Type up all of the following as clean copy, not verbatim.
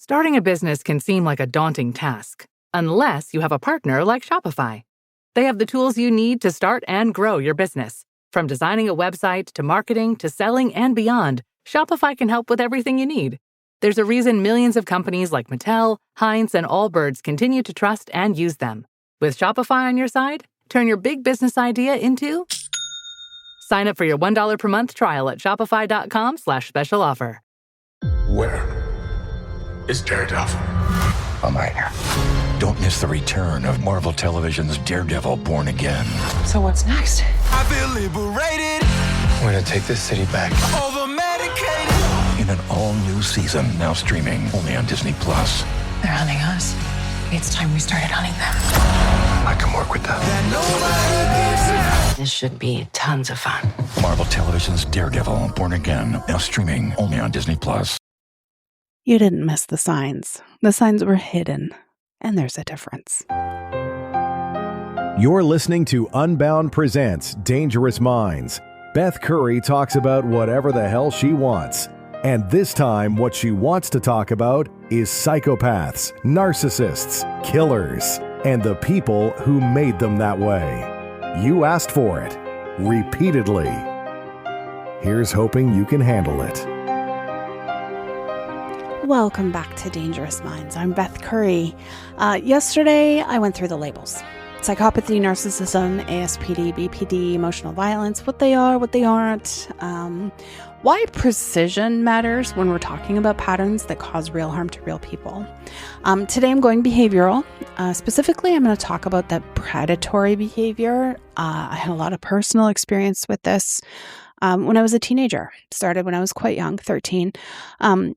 Starting a business can seem like a daunting task, unless you have a partner like Shopify. They have the tools you need to start and grow your business. From designing a website to marketing to selling and beyond, Shopify can help with everything you need. There's a reason millions of companies like Mattel, Heinz, and Allbirds continue to trust and use them. With Shopify on your side, turn your big business idea into... Sign up for your $1 per month trial at shopify.com/special offer. Where is Daredevil? I'm right here. Don't miss the return of Marvel Television's Daredevil Born Again. So what's next? I feel liberated. We're gonna take this city back. Over medicated. In an all-new season, now streaming only on Disney+. They're hunting us. It's time we started hunting them. I can work with that. This should be tons of fun. Marvel Television's Daredevil Born Again, now streaming only on Disney+. You didn't miss the signs. The signs were hidden, and there's a difference. You're listening to Unbound Presents Dangerous Minds. Beth Curry talks about whatever the hell she wants. And this time, what she wants to talk about is psychopaths, narcissists, killers, and the people who made them that way. You asked for it, repeatedly. Here's hoping you can handle it. Welcome back to Dangerous Minds. I'm Beth Curry. Yesterday, I went through the labels. Psychopathy, narcissism, ASPD, BPD, emotional violence, what they are, what they aren't, why precision matters when we're talking about patterns that cause real harm to real people. Today I'm going behavioral. Specifically, I'm going to talk about that predatory behavior. I had a lot of personal experience with this when I was a teenager. Started when I was quite young, 13.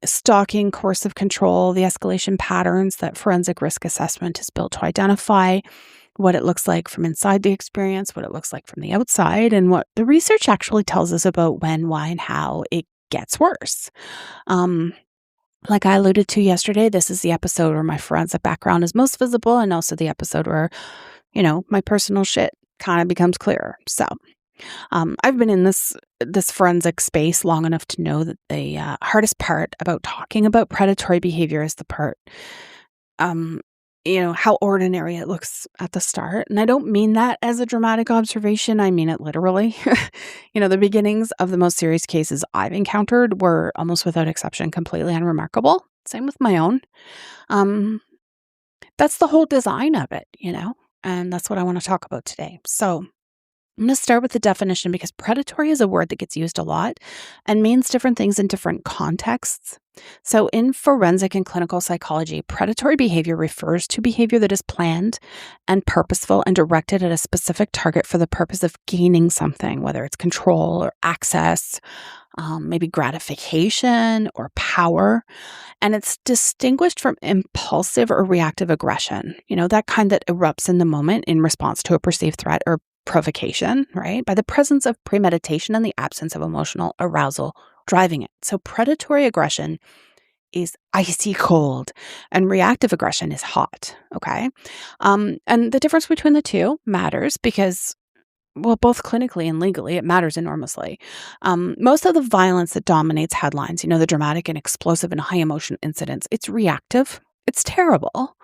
Stalking, coercive control, the escalation patterns that forensic risk assessment is built to identify, what it looks like from inside the experience, what it looks like from the outside, and what the research actually tells us about when, why, and how it gets worse. Like I alluded to yesterday, this is the episode where my forensic background is most visible, and also the episode where, my personal shit kind of becomes clearer. So I've been in this forensic space long enough to know that the hardest part about talking about predatory behavior is the part how ordinary it looks at the start. And I don't mean that as a dramatic observation. I mean it literally. The beginnings of the most serious cases I've encountered were almost without exception completely unremarkable. Same with my own. That's the whole design of it, and that's what I want to talk about today. So I'm going to start with the definition because predatory is a word that gets used a lot and means different things in different contexts. So in forensic and clinical psychology, predatory behavior refers to behavior that is planned and purposeful and directed at a specific target for the purpose of gaining something, whether it's control or access, maybe gratification or power. And it's distinguished from impulsive or reactive aggression, that kind that erupts in the moment in response to a perceived threat or provocation, right? By the presence of premeditation and the absence of emotional arousal driving it. So predatory aggression is icy cold and reactive aggression is hot, okay? And the difference between the two matters because, both clinically and legally, it matters enormously. Most of the violence that dominates headlines, the dramatic and explosive and high emotion incidents, it's reactive. It's terrible.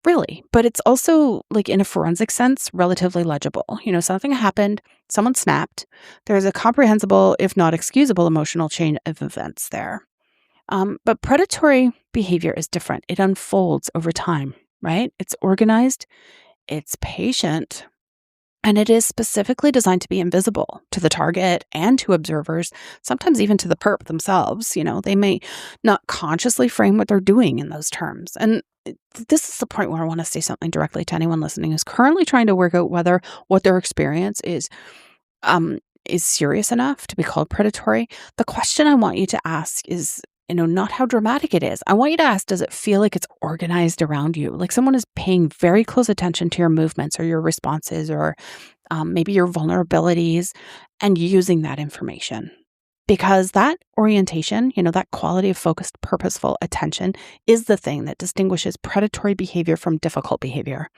Really, but it's also, like in a forensic sense, relatively legible. Something happened, someone snapped. There's a comprehensible, if not excusable, emotional chain of events there. But predatory behavior is different. It unfolds over time, right? It's organized, it's patient, and it is specifically designed to be invisible to the target and to observers, sometimes even to the perp themselves. They may not consciously frame what they're doing in those terms. And this is the point where I want to say something directly to anyone listening who's currently trying to work out whether what their experience is serious enough to be called predatory. The question I want you to ask is, not how dramatic it is. I want you to ask, does it feel like it's organized around you? Like someone is paying very close attention to your movements or your responses or maybe your vulnerabilities and using that information. Because that orientation, that quality of focused, purposeful attention is the thing that distinguishes predatory behavior from difficult behavior.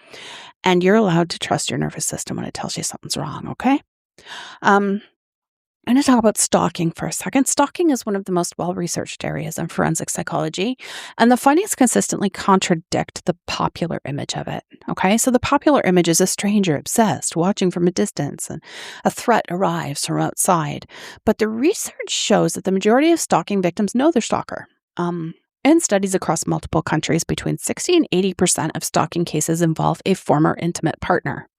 And you're allowed to trust your nervous system when it tells you something's wrong, okay? I'm going to talk about stalking for a second. Stalking is one of the most well-researched areas in forensic psychology, and the findings consistently contradict the popular image of it. Okay, so the popular image is a stranger obsessed, watching from a distance, and a threat arrives from outside. But the research shows that the majority of stalking victims know their stalker. In studies across multiple countries, between 60 and 80% of stalking cases involve a former intimate partner.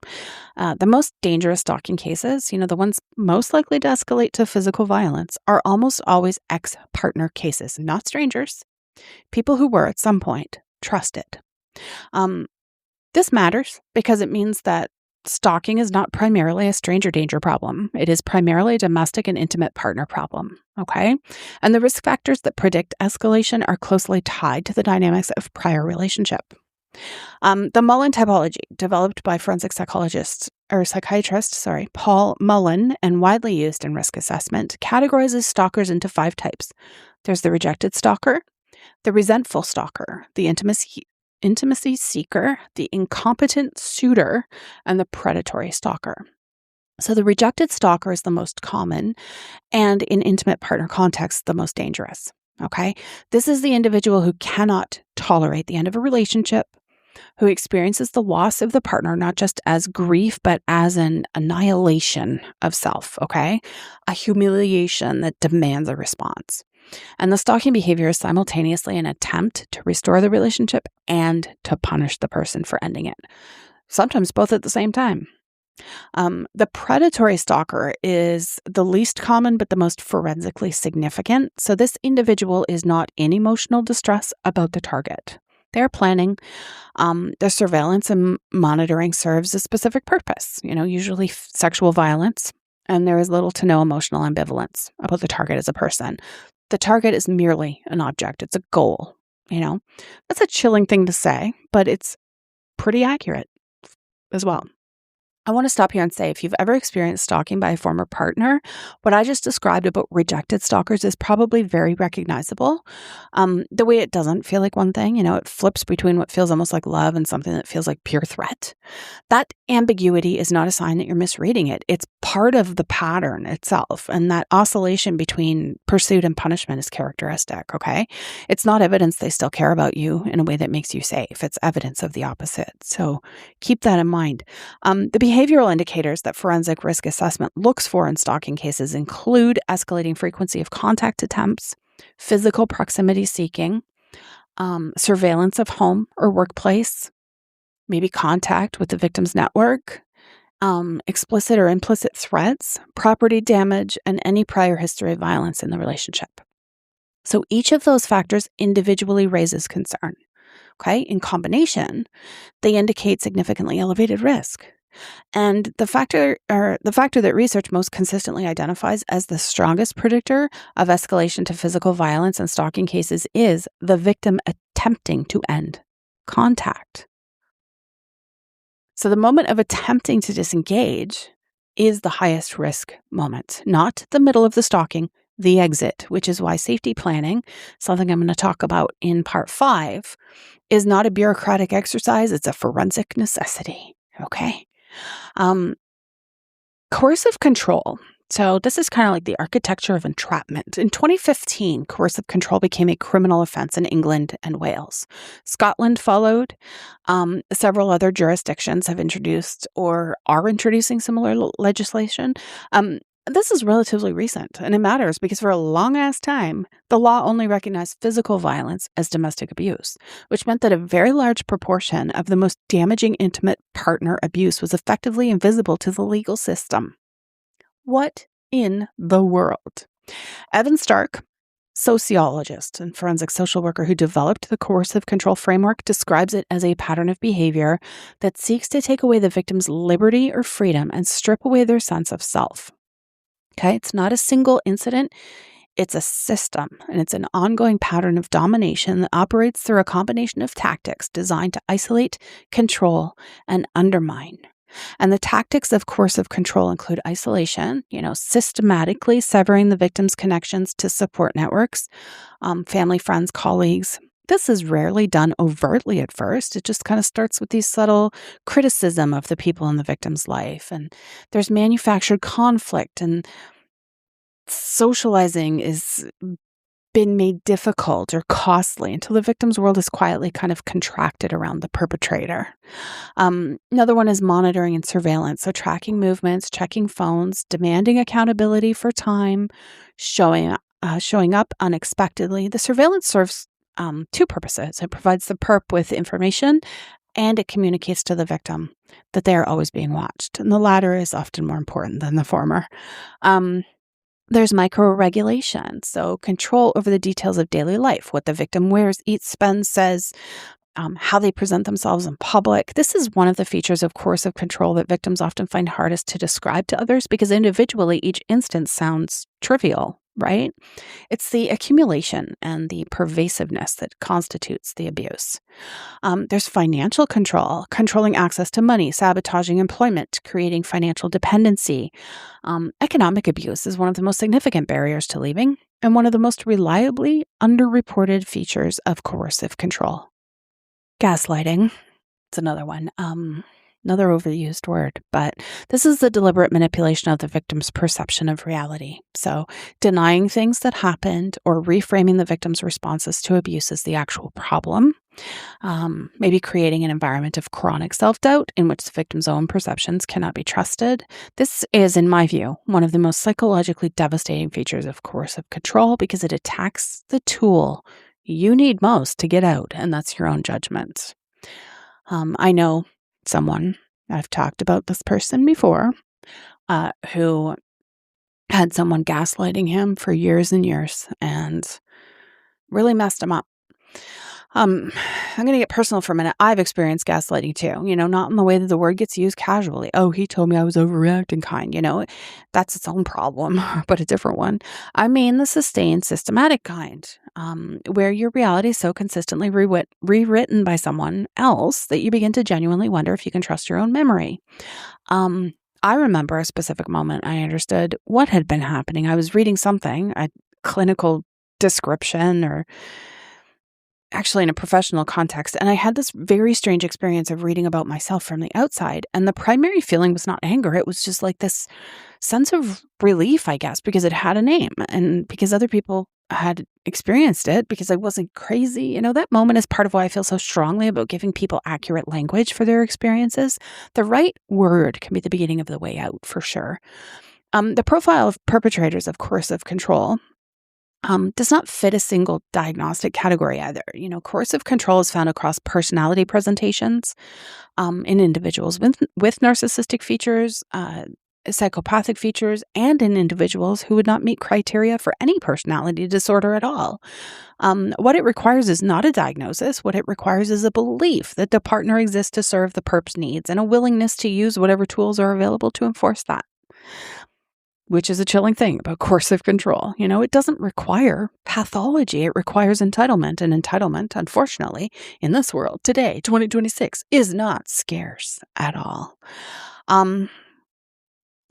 The most dangerous stalking cases, the ones most likely to escalate to physical violence, are almost always ex-partner cases, not strangers, people who were at some point trusted. This matters because it means that stalking is not primarily a stranger danger problem. It is primarily a domestic and intimate partner problem, okay? And the risk factors that predict escalation are closely tied to the dynamics of prior relationship. The Mullen typology, developed by forensic psychiatrist Paul Mullen and widely used in risk assessment, categorizes stalkers into 5 types. There's the rejected stalker, the resentful stalker, the intimacy seeker, the incompetent suitor, and the predatory stalker. So the rejected stalker is the most common, and in intimate partner contexts, the most dangerous. Okay? This is the individual who cannot tolerate the end of a relationship, who experiences the loss of the partner not just as grief, but as an annihilation of self, okay? A humiliation that demands a response. And the stalking behavior is simultaneously an attempt to restore the relationship and to punish the person for ending it. Sometimes both at the same time. The predatory stalker is the least common but the most forensically significant. So this individual is not in emotional distress about the target. They're planning. The surveillance and monitoring serves a specific purpose, usually sexual violence, and there is little to no emotional ambivalence about the target as a person. The target is merely an object. It's a goal, That's a chilling thing to say, but it's pretty accurate as well. I want to stop here and say, if you've ever experienced stalking by a former partner, what I just described about rejected stalkers is probably very recognizable. The way it doesn't feel like one thing, it flips between what feels almost like love and something that feels like pure threat. That ambiguity is not a sign that you're misreading it. It's part of the pattern itself. And that oscillation between pursuit and punishment is characteristic, okay? It's not evidence they still care about you in a way that makes you safe. It's evidence of the opposite. So keep that in mind. The behavioral indicators that forensic risk assessment looks for in stalking cases include escalating frequency of contact attempts, physical proximity seeking, surveillance of home or workplace, maybe contact with the victim's network, explicit or implicit threats, property damage, and any prior history of violence in the relationship. So each of those factors individually raises concern. Okay, in combination, they indicate significantly elevated risk. And the factor that research most consistently identifies as the strongest predictor of escalation to physical violence in stalking cases is the victim attempting to end contact. So the moment of attempting to disengage is the highest risk moment, not the middle of the stalking, the exit, which is why safety planning, something I'm going to talk about in part 5, is not a bureaucratic exercise. It's a forensic necessity. Okay. Coercive control. So this is kind of like the architecture of entrapment. In 2015, coercive control became a criminal offense in England and Wales. Scotland followed. Several other jurisdictions have introduced or are introducing similar legislation. This is relatively recent, and it matters because for a long-ass time, the law only recognized physical violence as domestic abuse, which meant that a very large proportion of the most damaging intimate partner abuse was effectively invisible to the legal system. What in the world? Evan Stark, sociologist and forensic social worker who developed the coercive control framework, describes it as a pattern of behavior that seeks to take away the victim's liberty or freedom and strip away their sense of self. Okay, it's not a single incident, it's a system, and it's an ongoing pattern of domination that operates through a combination of tactics designed to isolate, control, and undermine. And the tactics of coercive control include isolation, systematically severing the victim's connections to support networks, family, friends, colleagues. This is rarely done overtly at first. It just kind of starts with these subtle criticism of the people in the victim's life. And there's manufactured conflict and socializing is been made difficult or costly until the victim's world is quietly kind of contracted around the perpetrator. Another one is monitoring and surveillance. So tracking movements, checking phones, demanding accountability for time, showing up unexpectedly. The surveillance serves two purposes. It provides the perp with information, and it communicates to the victim that they are always being watched. And the latter is often more important than the former. There's micro-regulation, so control over the details of daily life, what the victim wears, eats, spends, says, how they present themselves in public. This is one of the features of coercive control that victims often find hardest to describe to others because individually each instance sounds trivial, right? It's the accumulation and the pervasiveness that constitutes the abuse. There's financial control, controlling access to money, sabotaging employment, creating financial dependency. Economic abuse is one of the most significant barriers to leaving and one of the most reliably underreported features of coercive control. Gaslighting, it's another one. Another overused word, but this is the deliberate manipulation of the victim's perception of reality. So denying things that happened or reframing the victim's responses to abuse as the actual problem. Maybe creating an environment of chronic self-doubt in which the victim's own perceptions cannot be trusted. This is, in my view, one of the most psychologically devastating features of coercive control because it attacks the tool you need most to get out, and that's your own judgment. I know someone, I've talked about this person before, who had someone gaslighting him for years and years and really messed him up. I'm going to get personal for a minute. I've experienced gaslighting too, not in the way that the word gets used casually. Oh, he told me I was overreacting kind, that's its own problem, but a different one. I mean, the sustained, systematic kind, where your reality is so consistently rewritten by someone else that you begin to genuinely wonder if you can trust your own memory. I remember a specific moment I understood what had been happening. I was reading something, a clinical description or actually in a professional context. And I had this very strange experience of reading about myself from the outside. And the primary feeling was not anger. It was just like this sense of relief, I guess, because it had a name and because other people had experienced it, because I wasn't crazy. That moment is part of why I feel so strongly about giving people accurate language for their experiences. The right word can be the beginning of the way out, for sure. The profile of perpetrators of coercive control does not fit a single diagnostic category either. Coercive control is found across personality presentations in individuals with narcissistic features, psychopathic features, and in individuals who would not meet criteria for any personality disorder at all. What it requires is not a diagnosis. What it requires is a belief that the partner exists to serve the perp's needs and a willingness to use whatever tools are available to enforce that. Which is a chilling thing about coercive control. It doesn't require pathology. It requires entitlement. And entitlement, unfortunately, in this world today, 2026, is not scarce at all.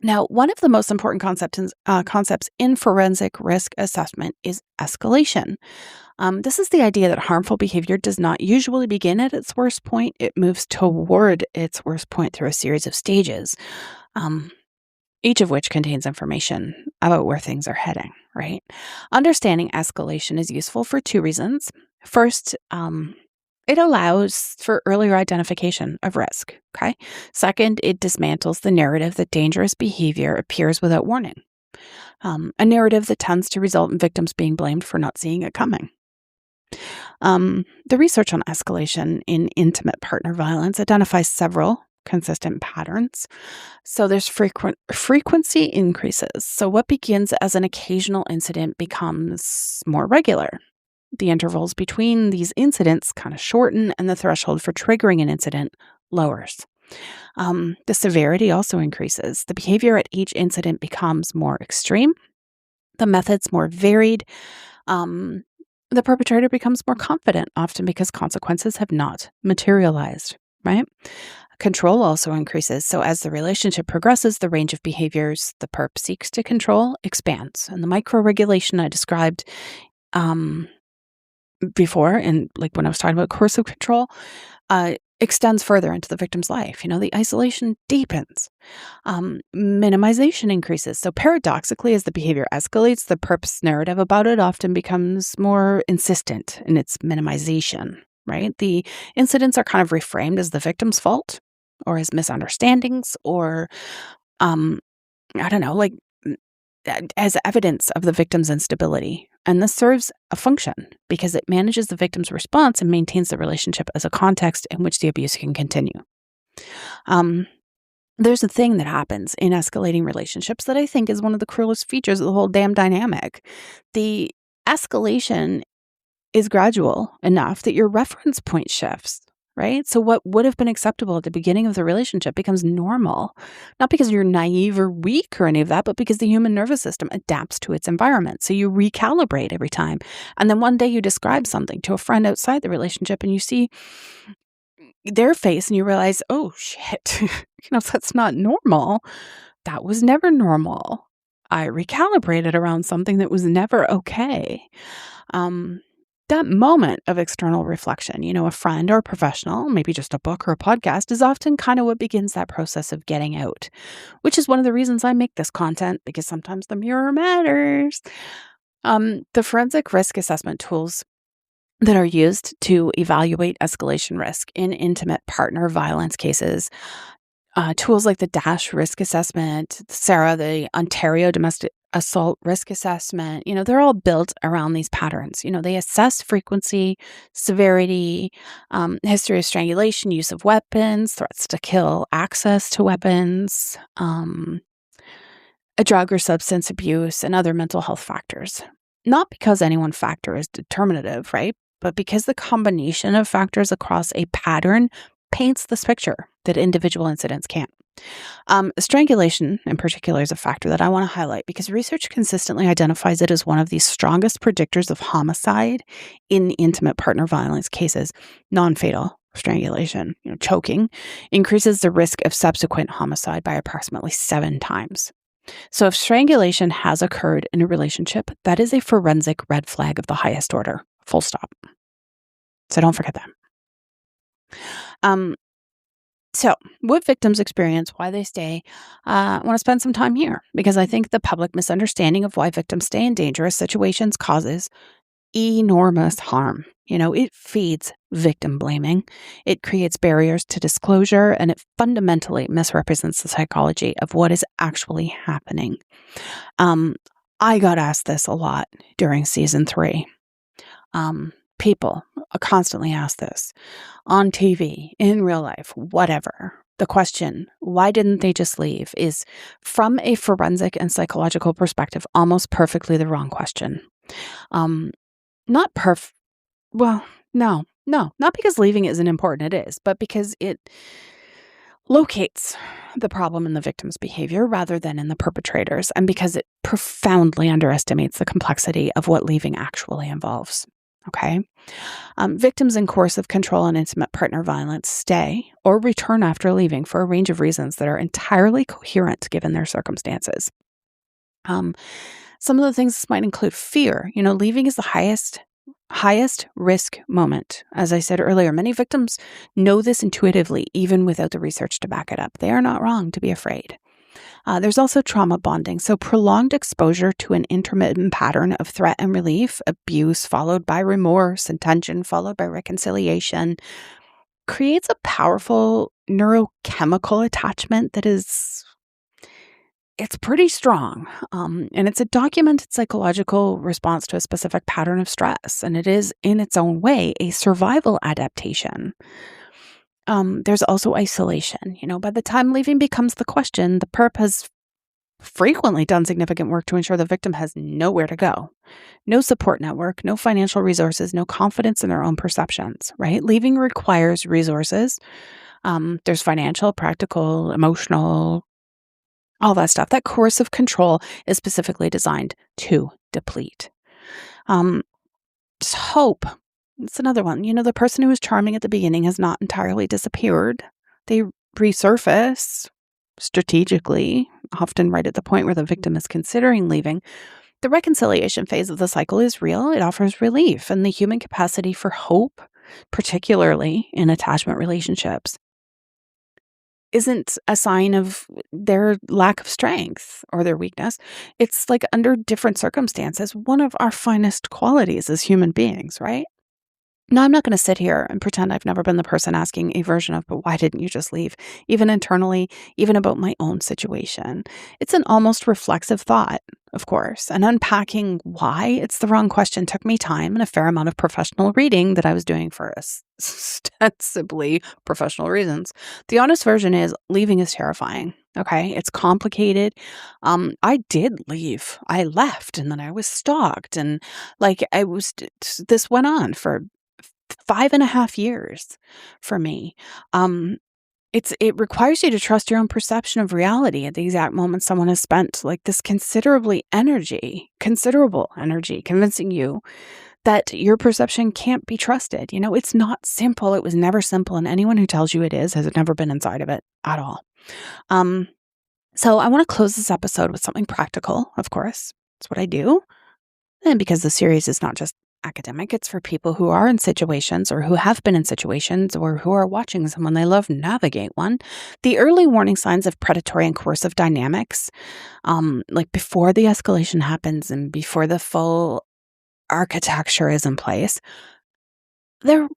Now, one of the most important concepts in forensic risk assessment is escalation. This is the idea that harmful behavior does not usually begin at its worst point. It moves toward its worst point through a series of stages. Each of which contains information about where things are heading, right? Understanding escalation is useful for two reasons. First, it allows for earlier identification of risk, okay? Second, it dismantles the narrative that dangerous behavior appears without warning, a narrative that tends to result in victims being blamed for not seeing it coming. The research on escalation in intimate partner violence identifies several consistent patterns. So there's frequency increases. So what begins as an occasional incident becomes more regular. The intervals between these incidents kind of shorten and the threshold for triggering an incident lowers. The severity also increases. The behavior at each incident becomes more extreme. The methods more varied. The perpetrator becomes more confident, often because consequences have not materialized, right? Control also increases. So as the relationship progresses, the range of behaviors the perp seeks to control expands. And the micro-regulation I described before, and like when I was talking about coercive control, extends further into the victim's life. The isolation deepens. Minimization increases. So paradoxically, as the behavior escalates, the perp's narrative about it often becomes more insistent in its minimization, right? The incidents are kind of reframed as the victim's fault or as misunderstandings or, I don't know, like as evidence of the victim's instability. And this serves a function because it manages the victim's response and maintains the relationship as a context in which the abuse can continue. There's a thing that happens in escalating relationships that I think is one of the cruelest features of the whole damn dynamic. The escalation is gradual enough that your reference point shifts, right? So what would have been acceptable at the beginning of the relationship becomes normal, not because you're naive or weak or any of that, but because the human nervous system adapts to its environment. So you recalibrate every time. And then one day you describe something to a friend outside the relationship and you see their face and you realize, oh shit, that's not normal. That was never normal. I recalibrated around something that was never okay. That moment of external reflection, a friend or a professional, maybe just a book or a podcast, is often kind of what begins that process of getting out, which is one of the reasons I make this content, because sometimes the mirror matters. The forensic risk assessment tools that are used to evaluate escalation risk in intimate partner violence cases, tools like the DASH risk assessment, SARA, the Ontario Domestic Assault Risk Assessment, they're all built around these patterns. They assess frequency, severity, history of strangulation, use of weapons, threats to kill, access to weapons, a drug or substance abuse, and other mental health factors. Not because any one factor is determinative, right? But because the combination of factors across a pattern paints this picture that individual incidents can't. Strangulation, in particular, is a factor that I want to highlight because research consistently identifies it as one of the strongest predictors of homicide in intimate partner violence cases. Non-fatal strangulation, choking, increases the risk of subsequent homicide by approximately 7 times. So if strangulation has occurred in a relationship, that is a forensic red flag of the highest order. Full stop. So don't forget that. So what victims experience, why they stay, I want to spend some time here because I think the public misunderstanding of why victims stay in dangerous situations causes enormous harm. It feeds victim blaming. It creates barriers to disclosure, and it fundamentally misrepresents the psychology of what is actually happening. I got asked this a lot during season 3. People constantly ask this on TV, in real life, whatever. The question, why didn't they just leave, is from a forensic and psychological perspective, almost perfectly the wrong question. Not because leaving isn't important, it is, but because it locates the problem in the victim's behavior rather than in the perpetrators, and because it profoundly underestimates the complexity of what leaving actually involves. Okay. Victims in coercive control and intimate partner violence stay or return after leaving for a range of reasons that are entirely coherent given their circumstances. Some of the things this might include fear. Leaving is the highest risk moment. As I said earlier, many victims know this intuitively, even without the research to back it up. They are not wrong to be afraid. There's also trauma bonding. So prolonged exposure to an intermittent pattern of threat and relief, abuse followed by remorse, and tension followed by reconciliation, creates a powerful neurochemical attachment that it's pretty strong. And it's a documented psychological response to a specific pattern of stress. And it is, in its own way, a survival adaptation. There's also isolation. By the time leaving becomes the question, the perp has frequently done significant work to ensure the victim has nowhere to go. No support network, no financial resources, no confidence in their own perceptions, right? Leaving requires resources. There's financial, practical, emotional, all that stuff. That coercive control is specifically designed to deplete. Hope. It's another one. The person who was charming at the beginning has not entirely disappeared. They resurface strategically, often right at the point where the victim is considering leaving. The reconciliation phase of the cycle is real. It offers relief, and the human capacity for hope particularly in attachment relationships, isn't a sign of their lack of strength or their weakness. It's like under different circumstances, one of our finest qualities as human beings, right? Now, I'm not going to sit here and pretend I've never been the person asking a version of, but why didn't you just leave? Even internally, even about my own situation. It's an almost reflexive thought, of course, and unpacking why it's the wrong question took me time and a fair amount of professional reading that I was doing for ostensibly professional reasons. The honest version is leaving is terrifying. Okay, it's complicated. I did leave. I left, and then I was stalked, and this went on for 5.5 years for me. It requires you to trust your own perception of reality at the exact moment someone has spent like this considerable energy convincing you that your perception can't be trusted. It's not simple. It was never simple. And anyone who tells you it is has never been inside of it at all. So I want to close this episode with something practical, of course. It's what I do. And because the series is not just academic, it's for people who are in situations or who have been in situations or who are watching someone they love navigate one. The early warning signs of predatory and coercive dynamics, like before the escalation happens and before the full architecture is in place, they're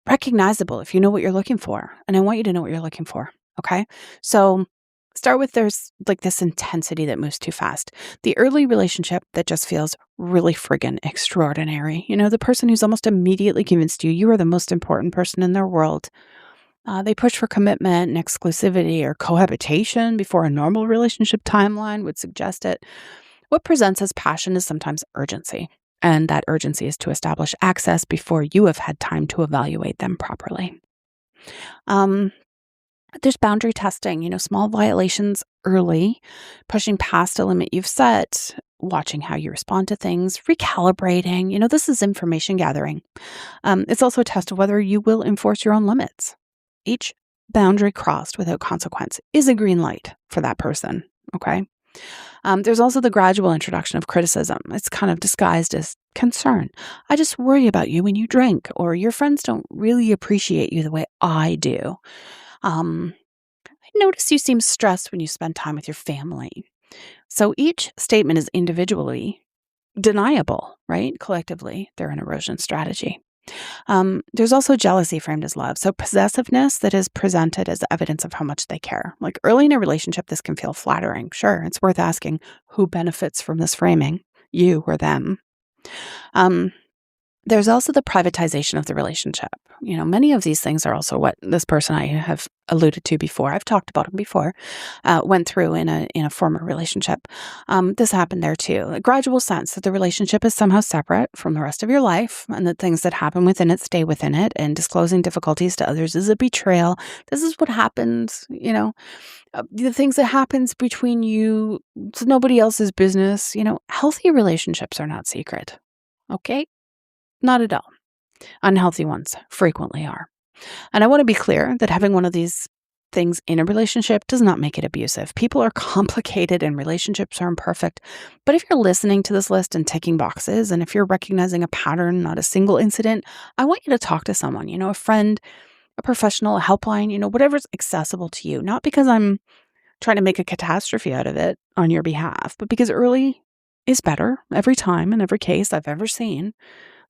recognizable if you know what you're looking for. And I want you to know what you're looking for. Okay. So start with there's like this intensity that moves too fast. The early relationship that just feels really friggin' extraordinary. The person who's almost immediately convinced you are the most important person in their world. They push for commitment and exclusivity or cohabitation before a normal relationship timeline would suggest it. What presents as passion is sometimes urgency. And that urgency is to establish access before you have had time to evaluate them properly. There's boundary testing, small violations early, pushing past a limit you've set, watching how you respond to things, recalibrating. This is information gathering. It's also a test of whether you will enforce your own limits. Each boundary crossed without consequence is a green light for that person, okay? There's also the gradual introduction of criticism. It's kind of disguised as concern. I just worry about you when you drink, or your friends don't really appreciate you the way I do. I notice you seem stressed when you spend time with your family. So each statement is individually deniable, right? Collectively, they're an erosion strategy. There's also jealousy framed as love. So possessiveness that is presented as evidence of how much they care. Like early in a relationship, this can feel flattering. Sure, it's worth asking who benefits from this framing, you or them. There's also the privatization of the relationship. Many of these things are also what this person I have alluded to before, I've talked about them before, went through in a former relationship. This happened there too. A gradual sense that the relationship is somehow separate from the rest of your life and that things that happen within it stay within it, and disclosing difficulties to others is a betrayal. This is what happens, the things that happens between you, it's nobody else's business. Healthy relationships are not secret. Okay? Not at all. Unhealthy ones frequently are. And I want to be clear that having one of these things in a relationship does not make it abusive. People are complicated and relationships are imperfect. But if you're listening to this list and ticking boxes, and if you're recognizing a pattern, not a single incident, I want you to talk to someone, a friend, a professional, a helpline, whatever's accessible to you. Not because I'm trying to make a catastrophe out of it on your behalf, but because early is better every time in every case I've ever seen.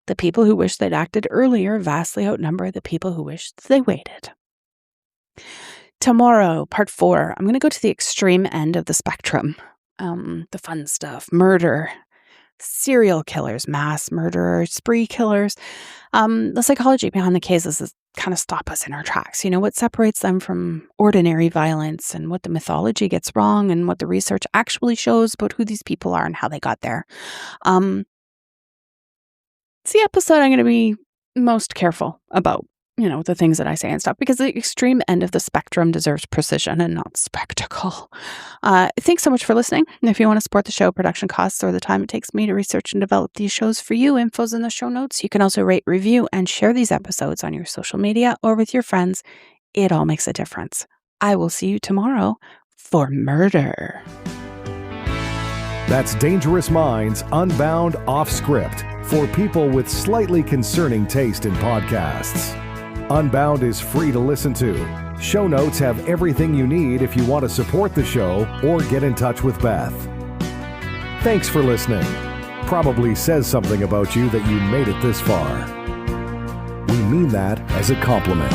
The people who wish they'd acted earlier vastly outnumber the people who wish they waited. Tomorrow, part 4, I'm going to go to the extreme end of the spectrum. The fun stuff, murder, serial killers, mass murderers, spree killers. The psychology behind the cases is kind of stop us in our tracks. What separates them from ordinary violence, and what the mythology gets wrong, and what the research actually shows about who these people are and how they got there. It's the episode I'm going to be most careful about, the things that I say and stuff, because the extreme end of the spectrum deserves precision and not spectacle. Thanks so much for listening. And if you want to support the show, production costs, or the time it takes me to research and develop these shows for you, info's in the show notes. You can also rate, review, and share these episodes on your social media or with your friends. It all makes a difference. I will see you tomorrow for murder. That's Dangerous Minds Unbound Off Script for people with slightly concerning taste in podcasts. Unbound is free to listen to. Show notes have everything you need if you want to support the show or get in touch with Beth. Thanks for listening. Probably says something about you that you made it this far. We mean that as a compliment.